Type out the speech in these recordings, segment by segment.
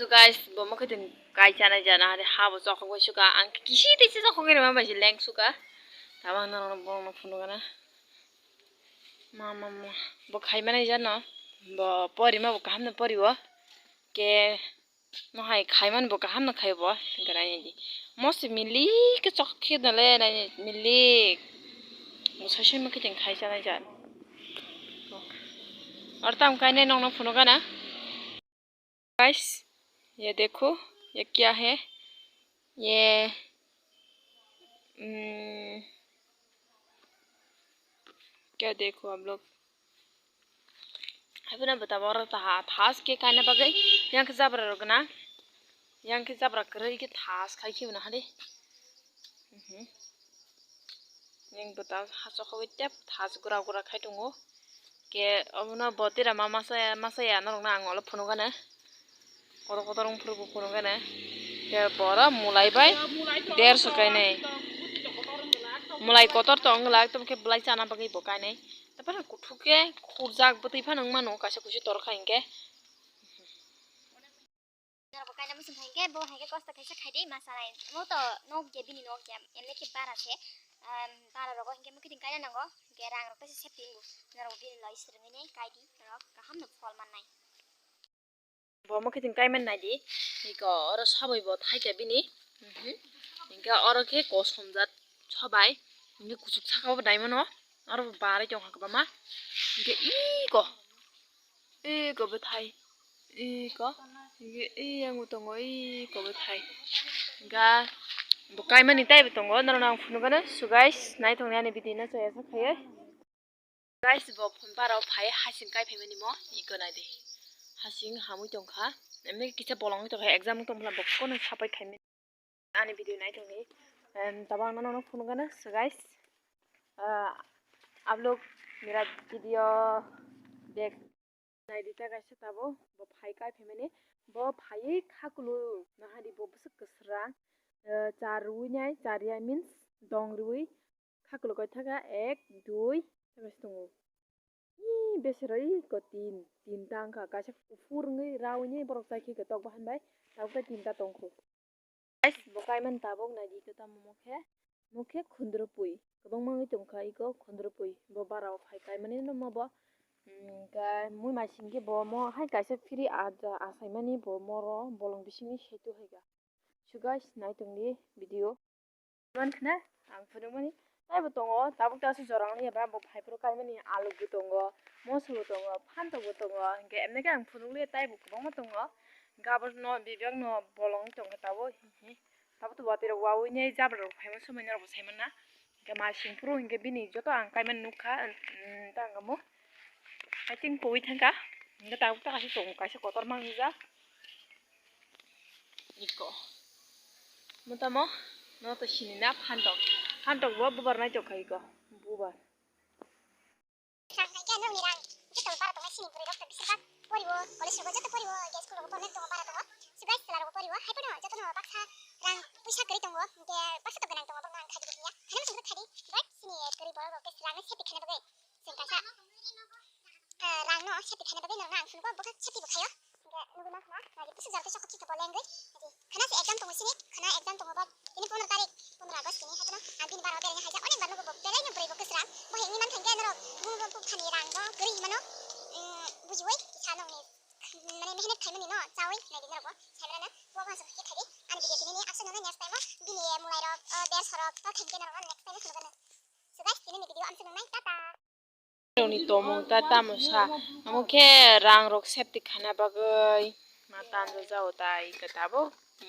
So guys, bo mo kaitin kai chana jana hade habo chokho go suka ang kisi tisi chokho ge ma baisi leng suka tamang na bo no phunu gana mama bo khai mane jana bo pori ma bo kaham na pori bo ke no hai khai man bo kaham na khai bo gara ni mos mili ke chokhe na le na mili mo sashe ma kaitin khai chana jan और तम कहने नौना फोनो का ना guys ये देखो ये क्या है ये क्या देखो आप लोग अभी ना बता बोरा थास के कहने बगै यहाँ के जाबरा रोगना यहाँ के जाबरा करे के थास खाई क्यों ना हले यहाँ बता हासो खावे टेप थास गुरा गुरा खाई तुंगो के अब ना बोतेरा मासा या ना रोगना आंगोल फोनो का ना कतो कतो रंग फुरबो फोनो का ना के बोरा मुलाई बाय 150 का नहीं mulai kotor to ngelak to ke belai chana bagai bokai nei tapi na kutu ke kurjak betai phan nang mano kasa kusi tor khain ke na bokai na musim khain ke bo hai ke kosta kaisa khai dei masala mo to nok je bini nok jam emle ke bara che bara rogo hinge mo kitin kai na ngo ke rang ro pese seping na ro bini lai sir nei kai di ro ka ham no fol man nai bo mo kitin kai man nai di iko oro sabai bo thai ke bini inga oro ke ko somjat sabai ini kusuk sakau daimon no aro bare jong hakba ma ge iko betai iko ge yang utongo iko betai ga bukai mani tai betongo naro nang phunu gana so guys nai thong yani bidi na chaya sa khaye guys bo phun paro phai hasin kai phemani mo iko nai de hasin hamui tongkha emme kisa bolong to exam tongla bokko na sapai khaime ani video nai thong ni tabang ना phone करना so guys आप लोग मेरा video देख नहीं देता कैसे तब वो भाई का फैमिली वो भाई खाकुलु ना हरी वो बस कसरा चारुई चारिया मीन्स डोंगरुई खाकुलु का था का 1 2 तबस तुंगो बेसरई को तीन टांग का कैसे फुरंगी राउनी बरक साइकी के तक बहन भाई तब का 3 टा तंगो guys bokai man tabok na di to tam mukhe khundrupui gobang mangi tongkha iko khundrupui bo barao phai kai mani no mo bo ga mui ma singge bo mo hai kaisa free aja asai mani bo moro bolong bisini setu hoiga so guys nai tongni video man khna ang phuru mani tai bo tongo tabuk ta su jorang ni ba bo phai pro kai mani alu bu tongo mosu bu tongo phan to bu tongo ge emne ga ang phuru le tai bo gobang ma tongo gabar no bibyak no bolong tongkha tabo tabo to batira wawi ne jabra famous samanya ro saiman na ke ma singpro hinge bini joto ang kaiman nukha ta ngamo I think poi thangka hinge ta ta kasi tong kasi kotor mangja iko mutamo no to sinina phantok bo bubar nai to khai ko bubar परिवो college को जतो परिवो guess को पर्ने तो बारा तो सुगाइस तला को परिवो हाइ पनो जतो न बाक्सा रां पैसा गरि तंगो के बाक्सा तो गनां तंगो बंगान खादि बिया खाना सुगु खादि बट सिनि गरि बरो के रां सेपि खाने बगे जों कासा रां न सेपि खाने बगे नंगा आं सुगु बखा सेपि बखायो के नुगु ना खाना रागि पिसु जालते सकति तो बोलेंगै खाना से एग्जाम तंगो सिनि खाना एग्जाम तंगो बा इनि 15 तारिख 15 अगस्त नि हातनो आ दिन बारो बेरे हाजा अनेक बार नुगु बेरे न ब्रैबो कसरा बहे नि मान थांगे नरो गुगु खानि रां ग गरि मानो बुझिवै सानंनि माने मेहनत खाइमनि न चावै नाइदि नरबो साइब्राना बवा सो के खादि आनि भिडियो तिनि आक्सन न नेक्स्ट टाइम बिनि मुलाइ र देर सरक त खाइके नरबो नेक्स्ट टाइम खनगन सो गाइस तिनि भिडियो आमसन नंनाय टाटा नि tomo tata musa amuke rang rok septi khana bagai matan jo jao tai katabo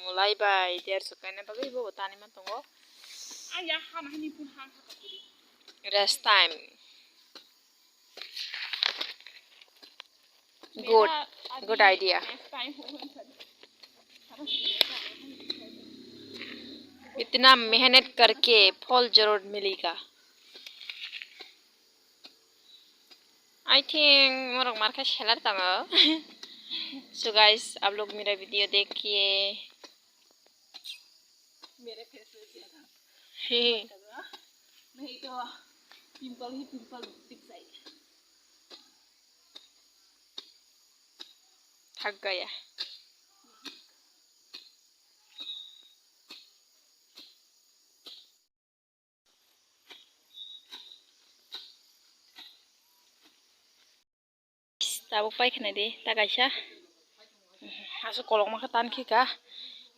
mulai bai 150 kana bagai bo tani ma tongo aya han hani pun han hakapuri rest time good idea इतना मेहनत करके फल जरूर मिलेगा I think मोरक मार्का Shelar तंगो so guys आप लोग मेरा video देखिए मेरे फेस पे ज्यादा नहीं तो पिंपल ही पिंपल दिख जाएगा थक गया Tabuk pai kena deh, tak gaisa. Asu kolong maka tan kika,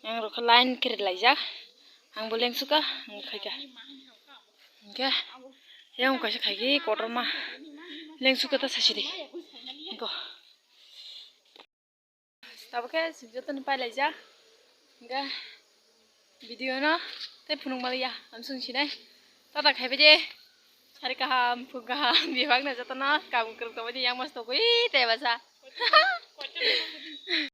yang rok lain kiri lajak, ang boleh suka, ang kaya. Oke, yang kasih kaki kotor mah, leng suka tas sih, engko. Tabuknya sejuta nih pai lajak, enggak. Video no, tapi punung malia, langsung sini. Tata kayak aja. Hari kaham, pungkaham, biar nggak jatuh nak, kamu kerja aja yang mas tuh, teh bahasa.